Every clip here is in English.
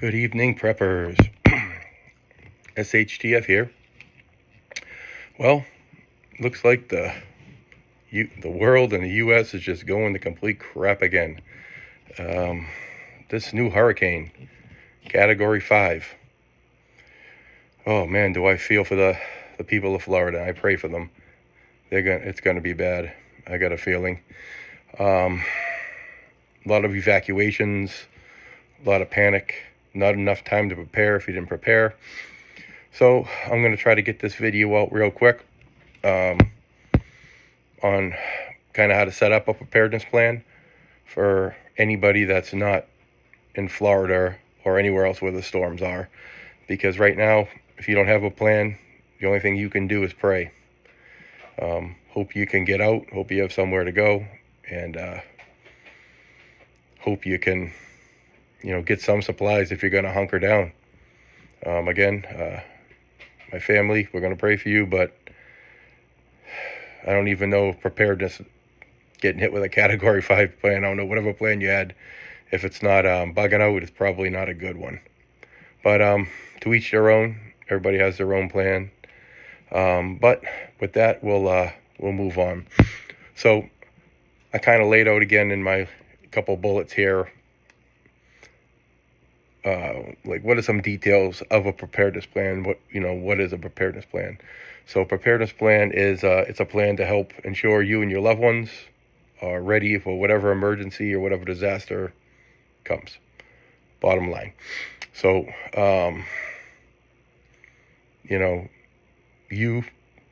Good evening, preppers. SHTF here. Well, looks like the world and the U.S. is just going to complete crap again. This new hurricane, Category 5. Oh man, do I feel for the people of Florida. I pray for them. It's gonna be bad. I got a feeling. A lot of evacuations, a lot of panic. Not enough time to prepare if you didn't prepare. So I'm going to try to get this video out real quick on kind of how to set up a preparedness plan for anybody that's not in Florida or anywhere else where the storms are. Because right now, if you don't have a plan, the only thing you can do is pray. Hope you can get out, hope you have somewhere to go, and hope you can get some supplies if you're going to hunker down. Again, my family, we're going to pray for you, but I don't even know if preparedness, getting hit with a Category 5 plan, I don't know, whatever plan you had, if it's not bugging out, it's probably not a good one. But to each their own. Everybody has their own plan. But with that, we'll move on. So I kind of laid out again in my couple bullets here, like what are some details of a preparedness plan? What is a preparedness plan? So preparedness plan is it's a plan to help ensure you and your loved ones are ready for whatever emergency or whatever disaster comes. Bottom line. So you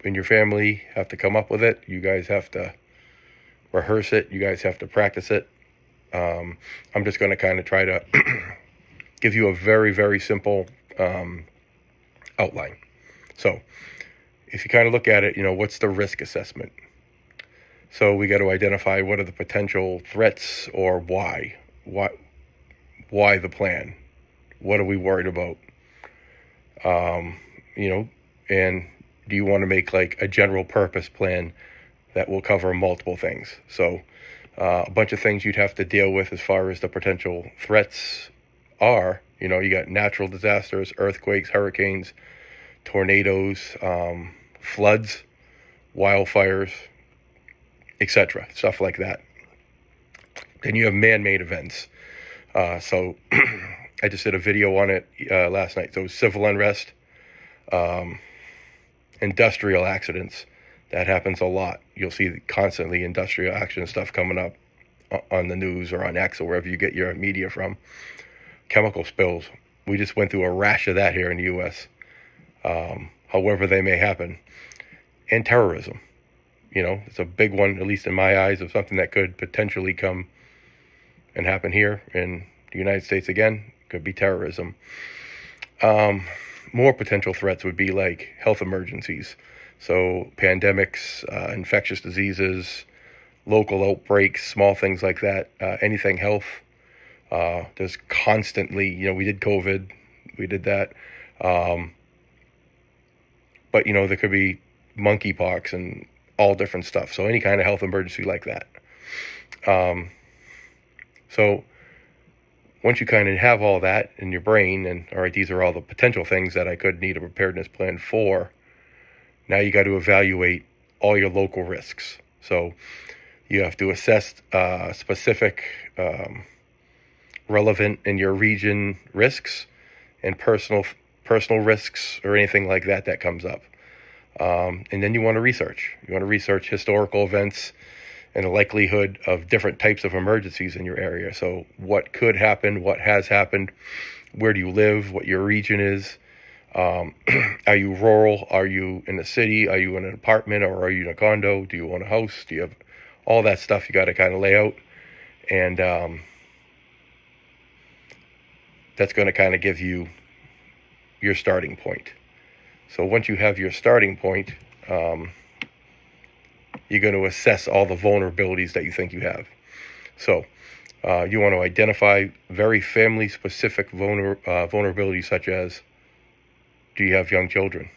and your family have to come up with it. You guys have to rehearse it. You guys have to practice it. I'm just going to kind of try to give you a very, very simple outline. So if you kind of look at it, what's the risk assessment? So we got to identify what are the potential threats or why the plan? What are we worried about? And do you want to make like a general purpose plan that will cover multiple things? So a bunch of things you'd have to deal with as far as the potential threats are, you got natural disasters, earthquakes, hurricanes, tornadoes, floods, wildfires, etc., stuff like that. Then you have man-made events. So I just did a video on it last night. So civil unrest, industrial accidents, that happens a lot. You'll see constantly industrial accident stuff coming up on the news or on X or wherever you get your media from. Chemical spills. We just went through a rash of that here in the U.S. However they may happen. And terrorism. It's a big one, at least in my eyes, of something that could potentially come and happen here in the United States again. Could be terrorism. More potential threats would be like health emergencies. So pandemics, infectious diseases, local outbreaks, small things like that. Anything health. There's constantly, we did COVID, we did that. But, there could be monkeypox and all different stuff. So any kind of health emergency like that. So once you kind of have all that in your brain and, all right, these are all the potential things that I could need a preparedness plan for. Now you got to evaluate all your local risks. So you have to assess specific, relevant in your region risks and personal risks or anything like that comes up. And then you want to research. You want to research historical events and the likelihood of different types of emergencies in your area. So what could happen, what has happened, where do you live, what your region is. Are you rural? Are you in a city? Are you in an apartment or are you in a condo? Do you own a house? Do you have all that stuff you got to kind of lay out? And that's going to kind of give you your starting point. So once you have your starting point, you're going to assess all the vulnerabilities that you think you have. So you want to identify very family-specific vulnerabilities, such as, do you have young children?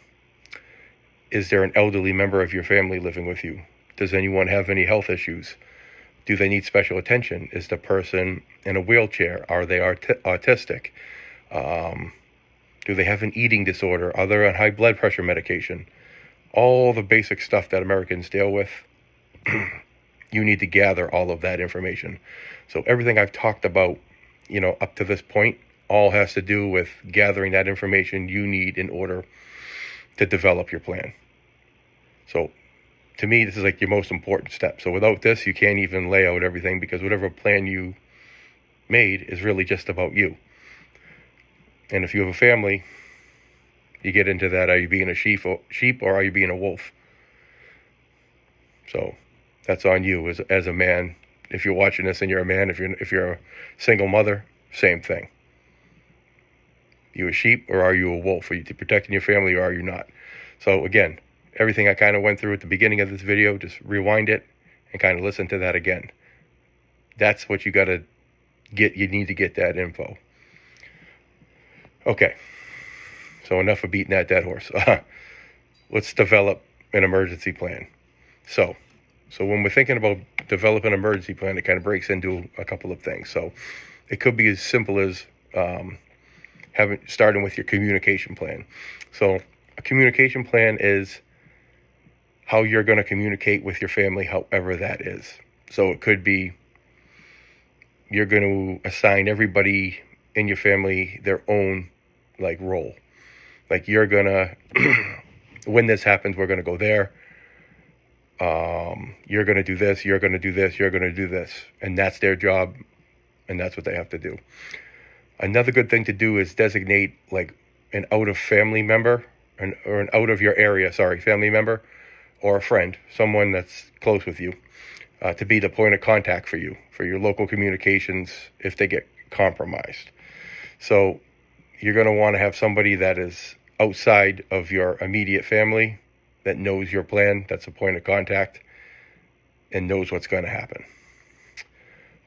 Is there an elderly member of your family living with you? Does anyone have any health issues? Do they need special attention? Is the person in a wheelchair? Are they autistic? Do they have an eating disorder? Are they on high blood pressure medication? All the basic stuff that Americans deal with. You need to gather all of that information. So everything I've talked about, up to this point, all has to do with gathering that information you need in order to develop your plan. So to me, this is like your most important step. So without this, you can't even lay out everything, because whatever plan you made is really just about you. And if you have a family, you get into that. Are you being a sheep or are you being a wolf? So that's on you as a man. If you're watching this and you're a man, if you're a single mother, same thing. You a sheep or are you a wolf? Are you protecting your family or are you not? So again, everything I kind of went through at the beginning of this video, just rewind it and kind of listen to that again. That's what you got to get. You need to get that info. Okay, so enough of beating that dead horse. Let's develop an emergency plan. So when we're thinking about developing an emergency plan, it kind of breaks into a couple of things. So it could be as simple as starting with your communication plan. So a communication plan is how you're going to communicate with your family, however that is. So it could be you're going to assign everybody in your family their own role. Like you're going to, when this happens, we're going to go there. You're going to do this, you're going to do this, you're going to do this. And that's their job. And that's what they have to do. Another good thing to do is designate an out of family member or an out of your area, family member or a friend, someone that's close with you, to be the point of contact for you, for your local communications if they get compromised. So you're going to want to have somebody that is outside of your immediate family that knows your plan, that's a point of contact, and knows what's going to happen.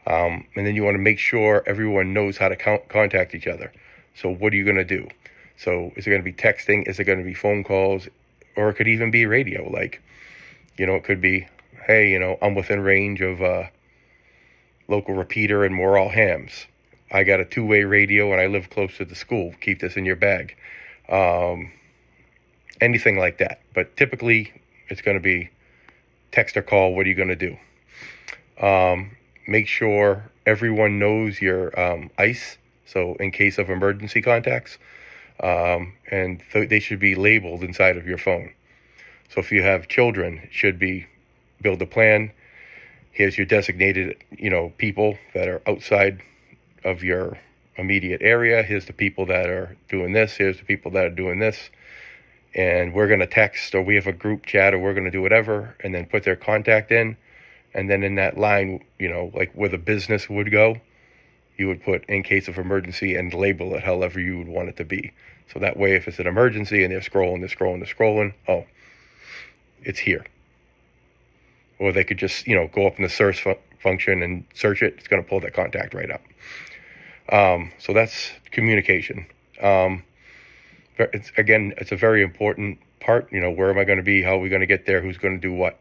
And then you want to make sure everyone knows how to contact each other. So what are you going to do? So is it going to be texting? Is it going to be phone calls? Or it could even be radio. It could be, hey, I'm within range of a local repeater and we're all hams. I got a two-way radio and I live close to the school. Keep this in your bag. Anything like that. But typically it's going to be text or call. What are you going to do? Make sure everyone knows your ICE. So in case of emergency contacts, and they should be labeled inside of your phone. So if you have children, it should be build a plan. Here's your designated, people that are outside of your immediate area. Here's the people that are doing this. Here's the people that are doing this. And we're going to text, or we have a group chat, or we're going to do whatever, and then put their contact in. And then in that line, where the business would go, you would put in case of emergency and label it however you would want it to be. So that way, if it's an emergency and they're scrolling, oh, it's here. Or they could just, go up in the search function and search it. It's going to pull that contact right up. So that's communication. It's a very important part. Where am I going to be? How are we going to get there? Who's going to do what?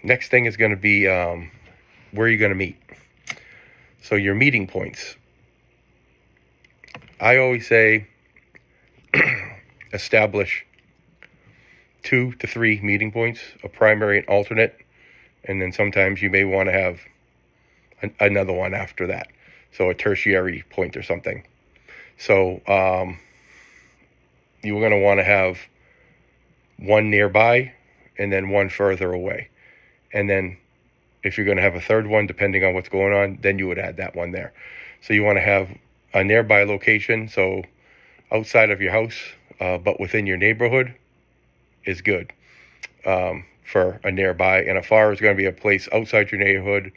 Next thing is going to be where are you going to meet? So your meeting points. I always say establish 2 to 3 meeting points, a primary and alternate, and then sometimes you may want to have another one after that. So a tertiary point or something. So you're going to want to have one nearby and then one further away. And then if you're going to have a third one, depending on what's going on, then you would add that one there. So you want to have a nearby location, so outside of your house, but within your neighborhood is good for a nearby. And a far is going to be a place outside your neighborhood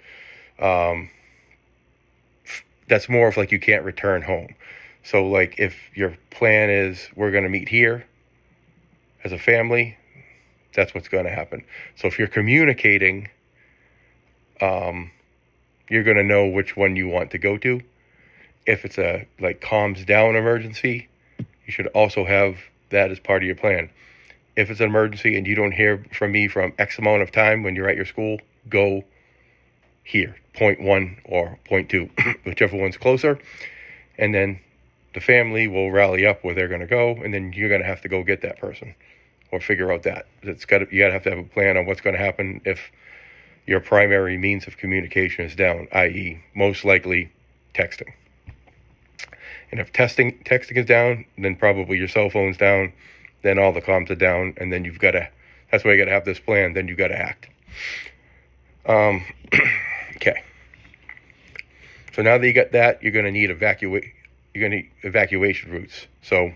that's more of you can't return home. So if your plan is we're going to meet here as a family, that's what's going to happen. So if you're communicating, you're going to know which one you want to go to. If it's a calms down emergency, you should also have that as part of your plan. If it's an emergency and you don't hear from me from X amount of time when you're at your school, go here, point 1 or point 2, whichever one's closer. And then the family will rally up where they're going to go, and then you're going to have to go get that person or figure out that. You got to have a plan on what's going to happen if your primary means of communication is down, i.e. most likely texting. And if texting is down, then probably your cell phone's down, then all the comms are down, and then that's why you got to have this plan, then you got to act. Okay. So now that you got that, you're going to need evacuation routes. So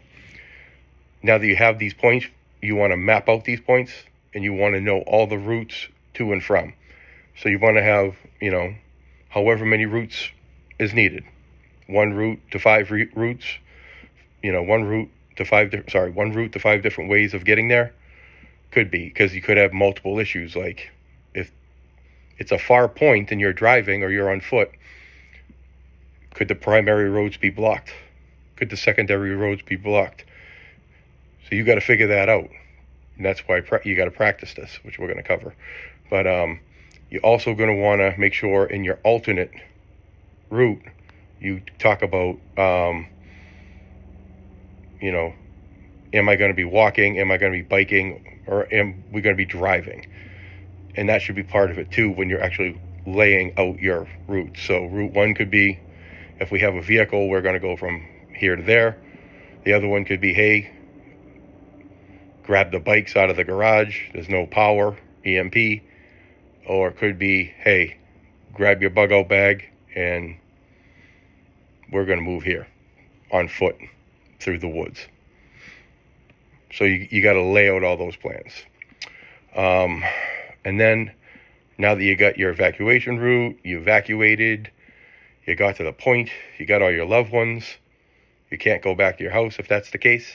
now that you have these points, you want to map out these points, and you want to know all the routes to and from. So you want to have, however many routes is needed. One route to 5 routes, one route to 5 different ways of getting there. Could be, because you could have multiple issues. Like if it's a far point and you're driving or you're on foot, could the primary roads be blocked? Could the secondary roads be blocked? So you got to figure that out. And that's why you got to practice this, which we're going to cover. But you're also going to want to make sure in your alternate route, you talk about, am I going to be walking? Am I going to be biking? Or am we going to be driving? And that should be part of it too when you're actually laying out your route. So route 1 could be, if we have a vehicle, we're going to go from here to there. The other one could be, hey, grab the bikes out of the garage. There's no power, EMP. Or it could be, hey, grab your bug out bag and we're going to move here on foot through the woods. So you got to lay out all those plans. And then now that you got your evacuation route, you evacuated, you got to the point, you got all your loved ones, you can't go back to your house if that's the case.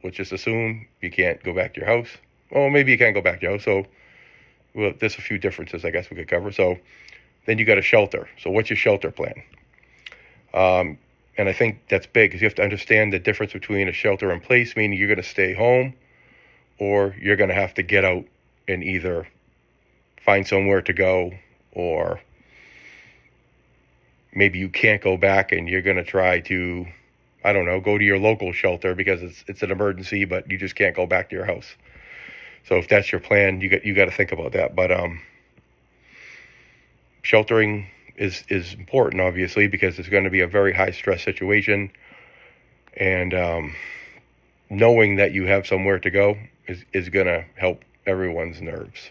Let's just assume you can't go back to your house. Well, maybe you can't go back to your house. So there's a few differences I guess we could cover. So then you got a shelter. So what's your shelter plan? And I think that's big because you have to understand the difference between a shelter in place, meaning you're going to stay home, or you're going to have to get out and either find somewhere to go, or maybe you can't go back and you're going to try to, go to your local shelter because it's an emergency, but you just can't go back to your house. So if that's your plan, you got to think about that. But sheltering is important, obviously, because it's going to be a very high stress situation, and knowing that you have somewhere to go is going to help everyone's nerves.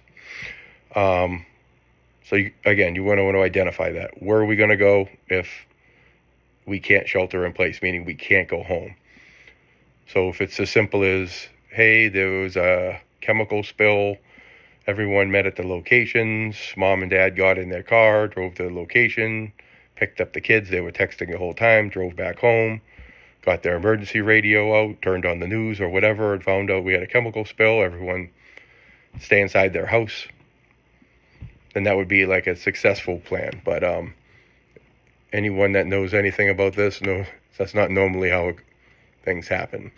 So you want to identify that. Where are we going to go if we can't shelter in place, meaning we can't go home? So if it's as simple as, hey, there was a chemical spill, everyone met at the locations, mom and dad got in their car, drove to the location, picked up the kids, they were texting the whole time, drove back home, got their emergency radio out, turned on the news or whatever, and found out we had a chemical spill, everyone stay inside their house, then that would be like a successful plan. But anyone that knows anything about this knows that's not normally how things happen.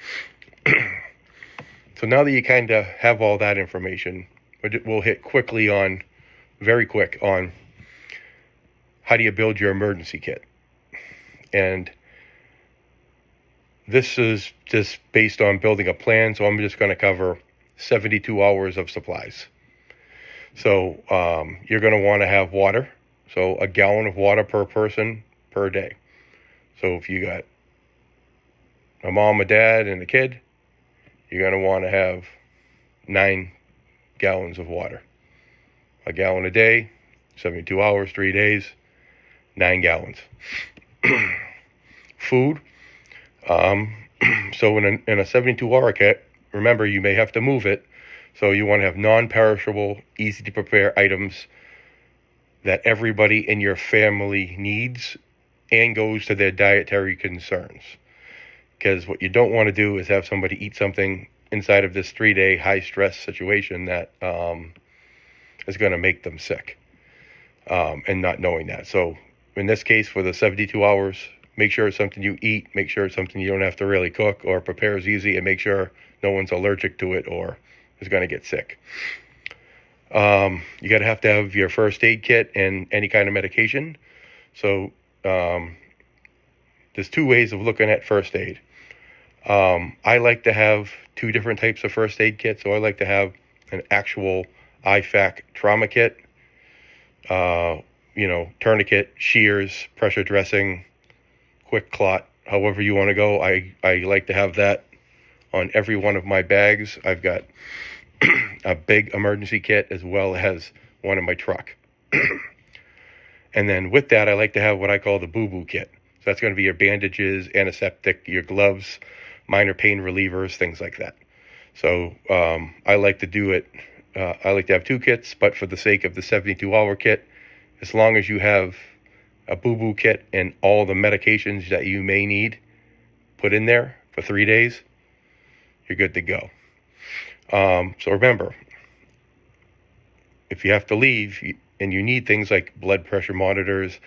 So now that you kind of have all that information, we'll hit very quick on how do you build your emergency kit. And this is just based on building a plan, so I'm just going to cover 72 hours of supplies. So you're going to want to have water, so a gallon of water per person per day. So if you got a mom, a dad, and a kid, you're going to want to have 9 gallons of water. A gallon a day, 72 hours, 3 days, 9 gallons. Food. So in a 72-hour kit, remember you may have to move it. So you want to have non-perishable, easy to prepare items that everybody in your family needs and goes to their dietary concerns. Because what you don't want to do is have somebody eat something inside of this 3-day high-stress situation that is going to make them sick, and not knowing that. So in this case, for the 72 hours, make sure it's something you eat, make sure it's something you don't have to really cook or prepare is easy, and make sure no one's allergic to it or is going to get sick. You got to have your first aid kit and any kind of medication. So there's two ways of looking at first aid. I like to have two different types of first aid kits. So I like to have an actual IFAC trauma kit, tourniquet, shears, pressure dressing, quick clot, however you want to go. I like to have that on every one of my bags. I've got a big emergency kit as well as one in my truck. And then with that, I like to have what I call the boo-boo kit. So that's going to be your bandages, antiseptic, your gloves, minor pain relievers, things like that. So I like to do it. I like to have two kits, but for the sake of the 72-hour kit, as long as you have a boo-boo kit and all the medications that you may need put in there for 3 days, you're good to go. So remember, if you have to leave and you need things like blood pressure monitors,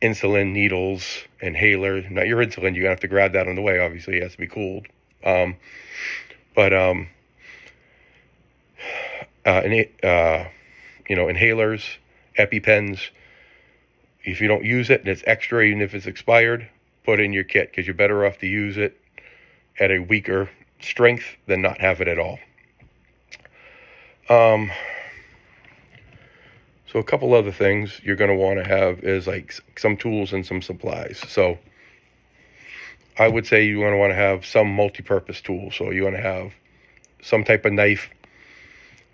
insulin needles, inhaler, not your insulin, you're gonna have to grab that on the way. Obviously, it has to be cooled. Inhalers, EpiPens. If you don't use it and it's extra, even if it's expired, put it in your kit, because you're better off to use it at a weaker strength than not have it at all. So a couple other things you're going to want to have is like some tools and some supplies. So I would say you want to have some multi-purpose tools. So you want to have some type of knife,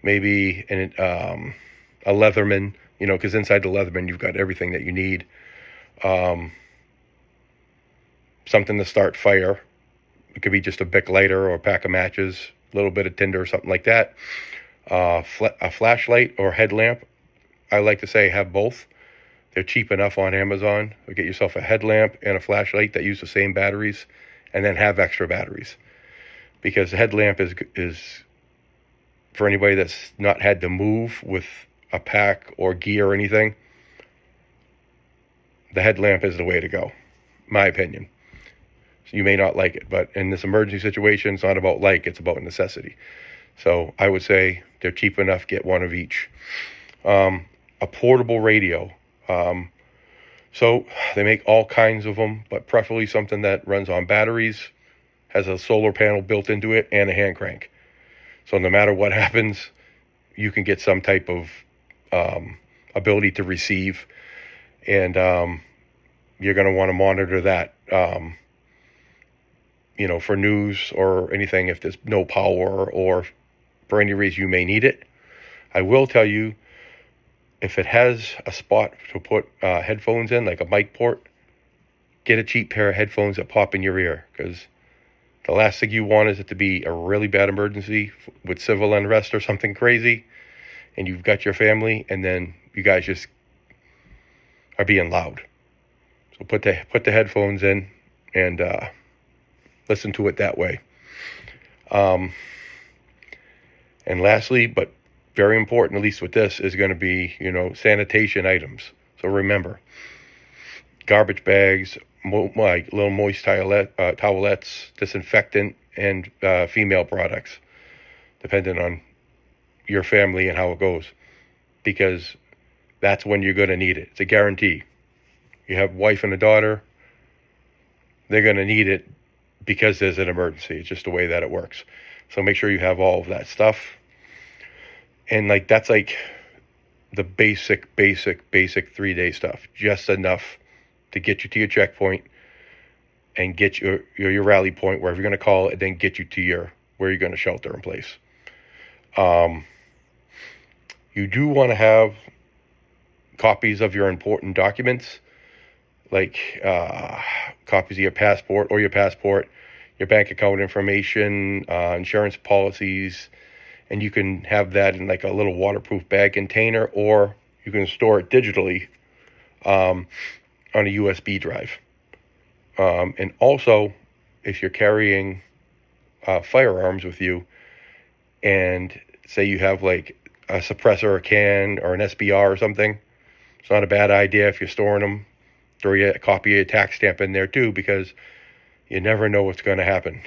maybe a Leatherman, because inside the Leatherman you've got everything that you need. Something to start fire. It could be just a Bic lighter or a pack of matches, a little bit of tinder or something like that. A flashlight or headlamp. I like to say have both. They're cheap enough on Amazon. So get yourself a headlamp and a flashlight that use the same batteries, and then have extra batteries. Because the headlamp is for anybody that's not had to move with a pack or gear or anything. The headlamp is the way to go, my opinion. So you may not like it, but in this emergency situation, it's not about like, it's about necessity. So I would say they're cheap enough, get one of each. A portable radio. So they make all kinds of them, but preferably something that runs on batteries, has a solar panel built into it, and a hand crank. So no matter what happens, you can get some type of ability to receive, and you're going to want to monitor that, for news or anything if there's no power or for any reason you may need it. I will tell you, if it has a spot to put headphones in, like a mic port, get a cheap pair of headphones that pop in your ear, because the last thing you want is it to be a really bad emergency with civil unrest or something crazy, and you've got your family, and then you guys just are being loud. So put the headphones in and listen to it that way. And lastly, but very important, at least with this, is going to be, sanitation items. So remember, garbage bags, like little moist towelettes, disinfectant, and female products, depending on your family and how it goes, because that's when you're going to need it. It's a guarantee. You have a wife and a daughter, they're going to need it because there's an emergency. It's just the way that it works. So make sure you have all of that stuff. And that's the basic 3-day stuff. Just enough to get you to your checkpoint and get your rally point, wherever you're going to call it, and then get you to where you're going to shelter in place. You do want to have copies of your important documents, like copies of your passport, your bank account information, insurance policies. And you can have that in like a little waterproof bag container, or you can store it digitally on a USB drive. And also, if you're carrying firearms with you, and say you have like a suppressor, a can, or an SBR or something, it's not a bad idea if you're storing them. Throw a copy of your tax stamp in there too, because you never know what's going to happen,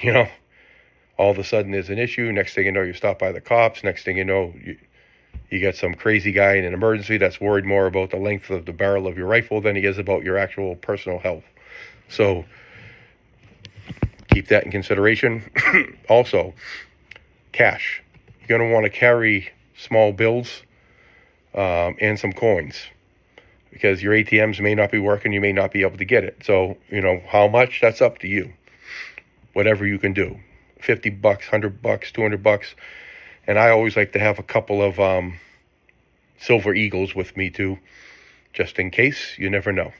All of a sudden there's an issue. Next thing you know, you're stopped by the cops. Next thing you know, you got some crazy guy in an emergency that's worried more about the length of the barrel of your rifle than he is about your actual personal health. So keep that in consideration. Also, cash. You're going to want to carry small bills and some coins, because your ATMs may not be working. You may not be able to get it. So, how much, that's up to you. Whatever you can do. $50, $100, $200. And I always like to have a couple of Silver Eagles with me too, just in case. You never know.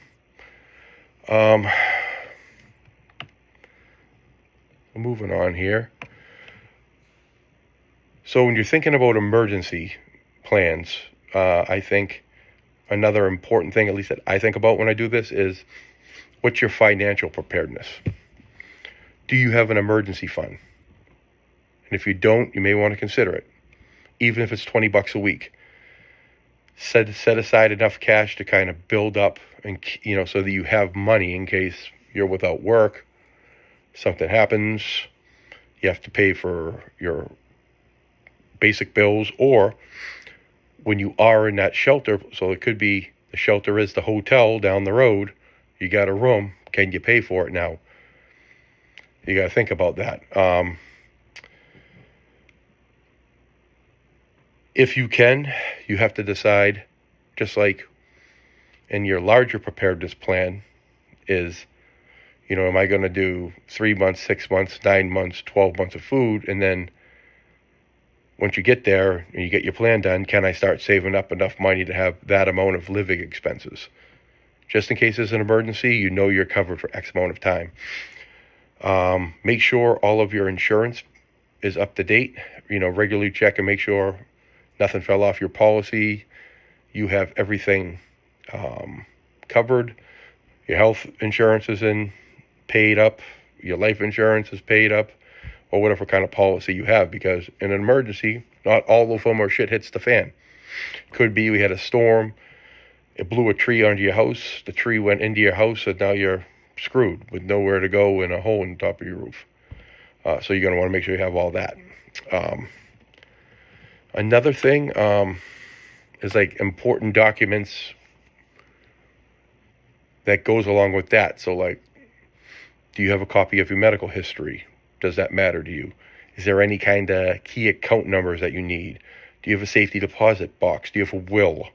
Moving on here. So when you're thinking about emergency plans, I think another important thing, at least that I think about when I do this, is what's your financial preparedness? Do you have an emergency fund? And if you don't, you may want to consider it. Even if it's $20 a week. Set aside enough cash to kind of build up, and so that you have money in case you're without work, something happens, you have to pay for your basic bills, or when you are in that shelter, so it could be the shelter is the hotel down the road, you got a room, can you pay for it now? You got to think about that. If you can, you have to decide, just like in your larger preparedness plan, is, am I going to do 3 months, 6 months, 9 months, 12 months of food? And then once you get there and you get your plan done, can I start saving up enough money to have that amount of living expenses? Just in case there's an emergency, you're covered for X amount of time. Make sure all of your insurance is up to date. Regularly check and make sure nothing fell off your policy. You have everything covered. Your health insurance is paid up. Your life insurance is paid up, or whatever kind of policy you have. Because in an emergency, not all of them are shit hits the fan. Could be we had a storm. It blew a tree onto your house. The tree went into your house, and now you're screwed with nowhere to go and a hole in the top of your roof. So you're going to want to make sure you have all that. Another thing is like important documents that goes along with that. So like, do you have a copy of your medical history? Does that matter to you? Is there any kind of key account numbers that you need? Do you have a safety deposit box? Do you have a will?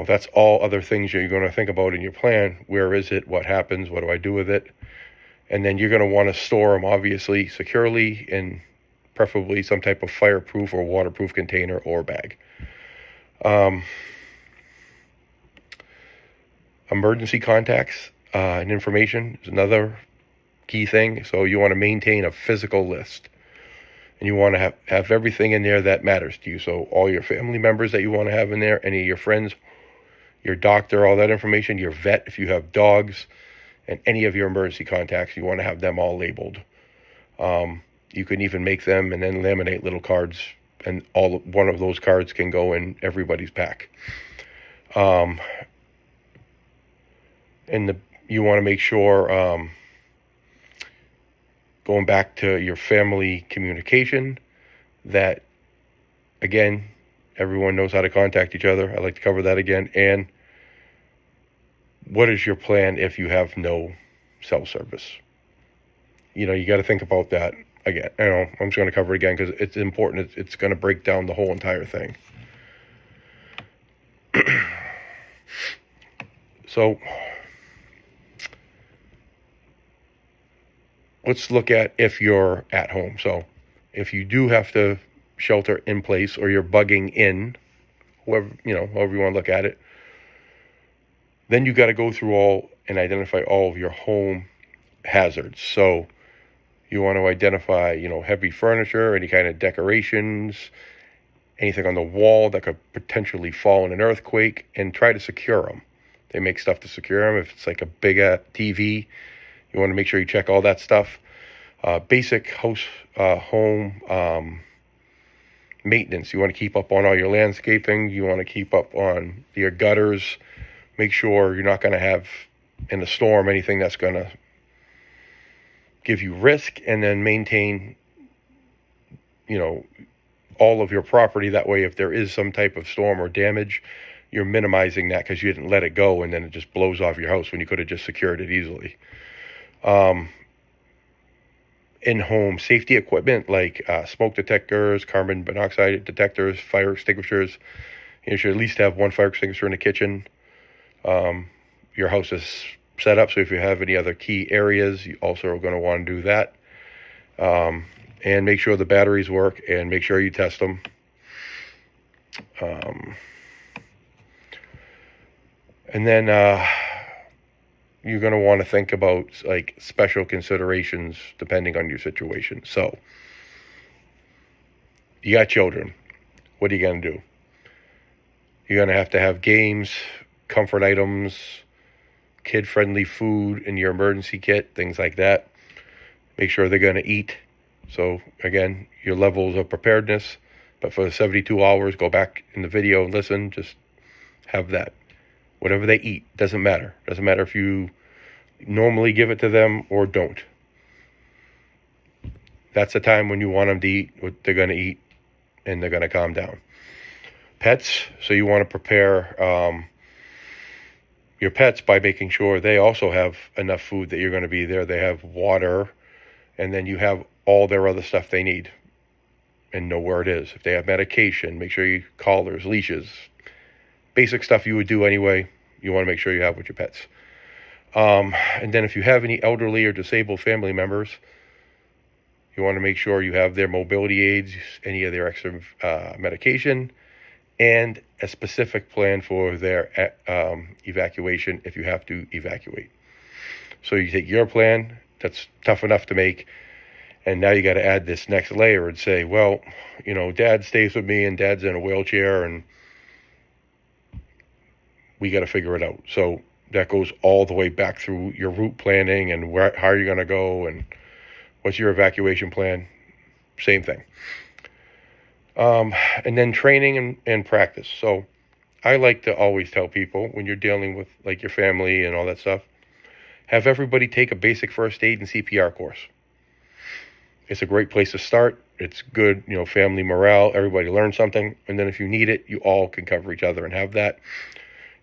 That's all other things you're going to think about in your plan. Where is it? What happens? What do I do with it? And then you're going to want to store them, obviously, securely in preferably some type of fireproof or waterproof container or bag. Emergency contacts and information is another key thing. So you want to maintain a physical list. And you want to have everything in there that matters to you. So all your family members that you want to have in there, any of your friends, your doctor, all that information, your vet, if you have dogs, and any of your emergency contacts, you want to have them all labeled. You can even make them and then laminate little cards, and one of those cards can go in everybody's pack. You want to make sure, going back to your family communication, that, again, everyone knows how to contact each other. I'd like to cover that again. And what is your plan if you have no cell service? You got to think about that again. I'm just going to cover it again because it's important. It's going to break down the whole entire thing. So let's look at if you're at home. So if you do have to shelter in place, or you're bugging in, however you want to look at it, then you got to go through and identify all of your home hazards. So you want to identify, heavy furniture, any kind of decorations, anything on the wall that could potentially fall in an earthquake, and try to secure them. They make stuff to secure them. If it's like a big TV, you want to make sure you check all that stuff. Basic home maintenance. You want to keep up on all your landscaping. You want to keep up on your gutters. Make sure you're not going to have, in a storm, anything that's going to give you risk, and then maintain, all of your property. That way, if there is some type of storm or damage, you're minimizing that because you didn't let it go, and then it just blows off your house when you could have just secured it easily. in-home safety equipment like smoke detectors, carbon monoxide detectors, fire extinguishers. You should at least have one fire extinguisher in the kitchen. Your house is set up, so if you have any other key areas, you also are going to want to do that. And make sure the batteries work, and make sure you test them. And then you're going to want to think about like special considerations depending on your situation. So you got children. What are you going to do? You're going to have games, comfort items, kid-friendly food in your emergency kit, things like that. Make sure they're going to eat. So again, your levels of preparedness. But for the 72 hours, go back in the video and listen. Just have that. Whatever they eat, doesn't matter. Doesn't matter if you normally give it to them or don't. That's the time when you want them to eat what they're going to eat, and they're going to calm down. Pets, so you want to prepare your pets by making sure they also have enough food that you're going to be there. They have water, and then you have all their other stuff they need and know where it is. If they have medication, make sure you collars, leashes, basic stuff you would do anyway. You want to make sure you have with your pets. And then if you have any elderly or disabled family members, you want to make sure you have their mobility aids, any of their extra medication, and a specific plan for their evacuation if you have to evacuate. So you take your plan, that's tough enough to make, and now you got to add this next layer and say, well, you know, Dad stays with me and Dad's in a wheelchair, and we got to figure it out. So that goes all the way back through your route planning and how are you going to go and what's your evacuation plan. Same thing. And then training and practice. So I like to always tell people when you're dealing with like your family and all that stuff, have everybody take a basic first aid and CPR course. It's a great place to start. It's good, you know, family morale. Everybody learns something. And then if you need it, you all can cover each other and have that.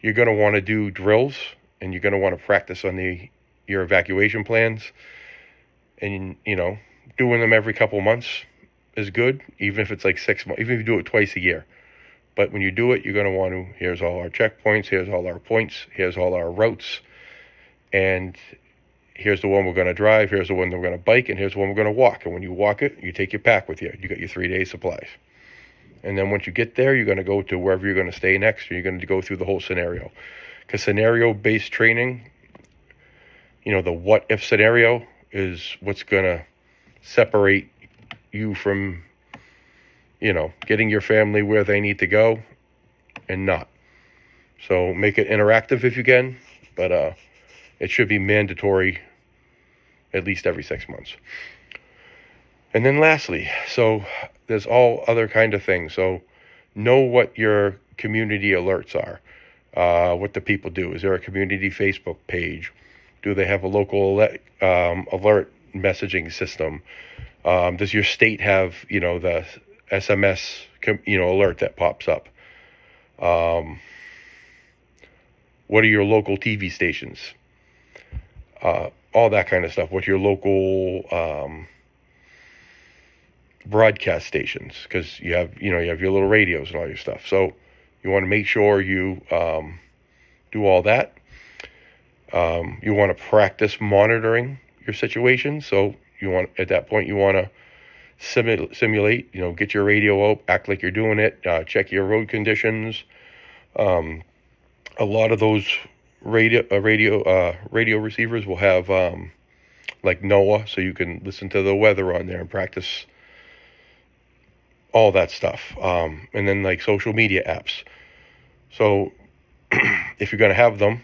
You're going to want to do drills, and you're going to want to practice on your evacuation plans. And, you know, doing them every couple months is good, even if it's like 6 months, even if you do it twice a year. But when you do it, you're going to want to, here's all our checkpoints, here's all our points, here's all our routes, and here's the one we're going to drive, here's the one we're going to bike, and here's the one we're going to walk. And when you walk it, you take your pack with you. You got your 3-day supplies. And then once you get there, you're going to go to wherever you're going to stay next, and you're going to go through the whole scenario. Because scenario-based training, you know, the what-if scenario is what's going to separate you from, you know, getting your family where they need to go and not. So make it interactive if you can, but it should be mandatory at least every 6 months. And then lastly, so there's all other kind of things. So know what your community alerts are. What do people do? Is there a community Facebook page? Do they have a local alert messaging system? Does your state have, you know, the SMS, you know, alert that pops up? What are your local TV stations? All that kind of stuff. What's your local broadcast stations? Because you have your little radios and all your stuff. So you want to make sure you do all that. You want to practice monitoring your situation. So at that point you want to simulate, you know, get your radio out, act like you're doing it, check your road conditions. A lot of those radio receivers will have like NOAA, so you can listen to the weather on there and practice all that stuff. And then like social media apps. So if you're going to have them,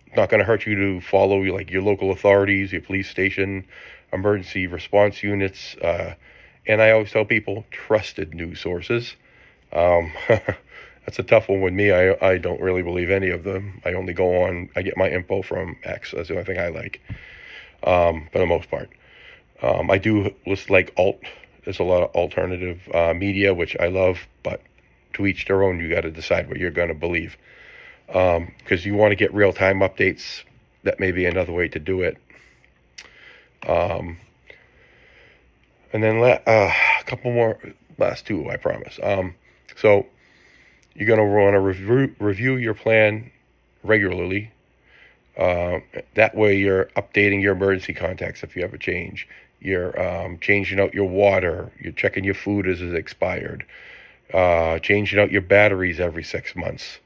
it's not going to hurt you to follow like your local authorities, your police station, emergency response units. And I always tell people, trusted news sources. That's a tough one with me. I don't really believe any of them. I only go on, I get my info from X. That's the only thing I like, for the most part. I do list like there's a lot of alternative media, which I love, but to each their own. You got to decide what you're going to believe. Because you want to get real-time updates. That may be another way to do it. And then a couple more, last two, I promise. So you're going to want to review your plan regularly. That way you're updating your emergency contacts if you have a change. You're changing out your water. You're checking your food as it's expired. Changing out your batteries every 6 months.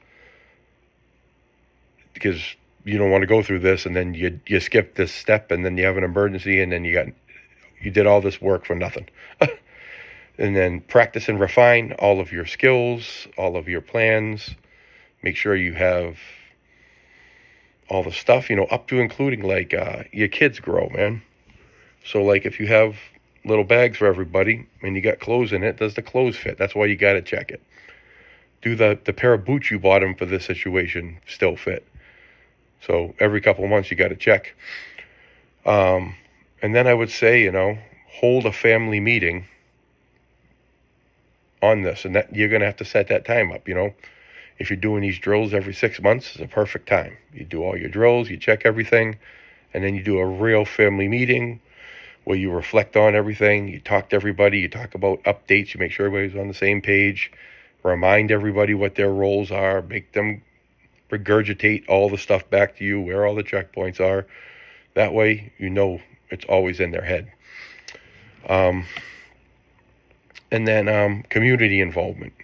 Because you don't want to go through this and then you skip this step and then you have an emergency and then you did all this work for nothing. And then practice and refine all of your skills, all of your plans. Make sure you have all the stuff, up to including like your kids grow, man. So like if you have little bags for everybody and you got clothes in it, does the clothes fit? That's why you got to check it. Do the pair of boots you bought them for this situation still fit? So every couple of months you got to check. And then I would say, hold a family meeting on this, and that you're going to have to set that time up. If you're doing these drills every 6 months, it's a perfect time. You do all your drills, you check everything, and then you do a real family meeting where you reflect on everything. You talk to everybody, you talk about updates, you make sure everybody's on the same page, remind everybody what their roles are, make them regurgitate all the stuff back to you, where all the checkpoints are. That way, it's always in their head. And then community involvement.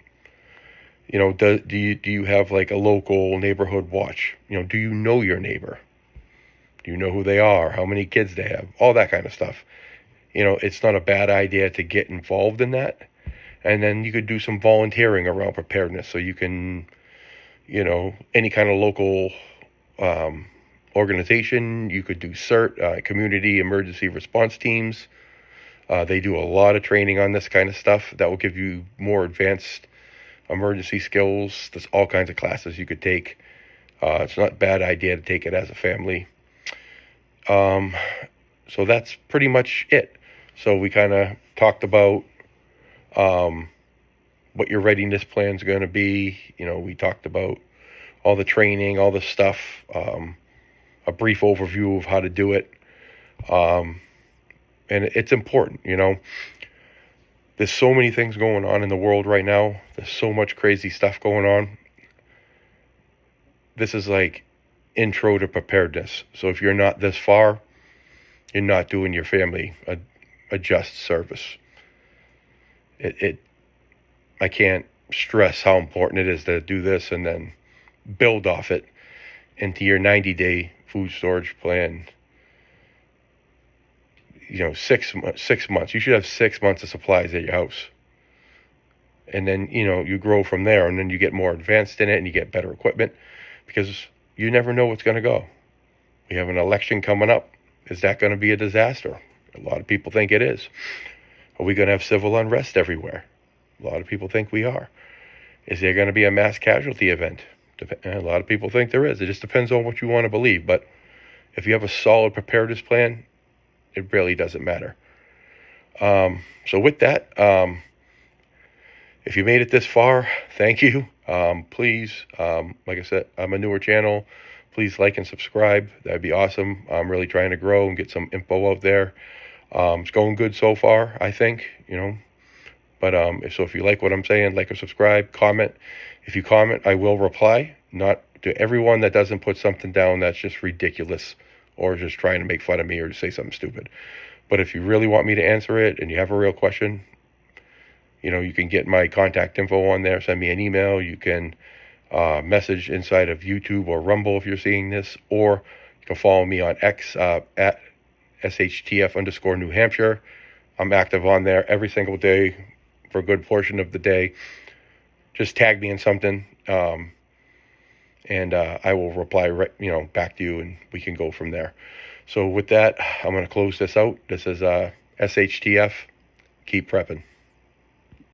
Do you have like a local neighborhood watch? Do you know your neighbor? Do you know who they are? How many kids they have? All that kind of stuff. It's not a bad idea to get involved in that. And then you could do some volunteering around preparedness. So you can, any kind of local organization. You could do CERT, community emergency response teams. They do a lot of training on this kind of stuff that will give you more advanced emergency skills. There's all kinds of classes you could take. It's not a bad idea to take it as a family. So that's pretty much it. So we kind of talked about what your readiness plan is going to be. We talked about all the training, all the stuff, a brief overview of how to do it. And it's important, There's so many things going on in the world right now. There's so much crazy stuff going on. This is like intro to preparedness. So if you're not this far, you're not doing your family a just service. I can't stress how important it is to do this and then build off it into your 90-day food storage plan. 6 months. You should have 6 months of supplies at your house. And then, you grow from there, and then you get more advanced in it and you get better equipment because you never know what's going to go. We have an election coming up. Is that going to be a disaster? A lot of people think it is. Are we going to have civil unrest everywhere? A lot of people think we are. Is there going to be a mass casualty event? A lot of people think there is. It just depends on what you want to believe. But if you have a solid preparedness plan, it really doesn't matter. So with that, if you made it this far, thank you. Please, like I said, I'm a newer channel. Please like and subscribe. That'd be awesome. I'm really trying to grow and get some info out there. It's going good so far, I think, But so if you like what I'm saying, like or subscribe, comment. If you comment, I will reply. Not to everyone that doesn't put something down that's just ridiculous or just trying to make fun of me or say something stupid. But if you really want me to answer it and you have a real question, you can get my contact info on there. Send me an email. You can message inside of YouTube or Rumble if you're seeing this, or you can follow me on X at SHTF_New Hampshire. I'm active on there every single day for a good portion of the day. Just tag me in something, and I will reply back to you, and we can go from there. So with that, I'm going to close this out. This is SHTF. Keep prepping.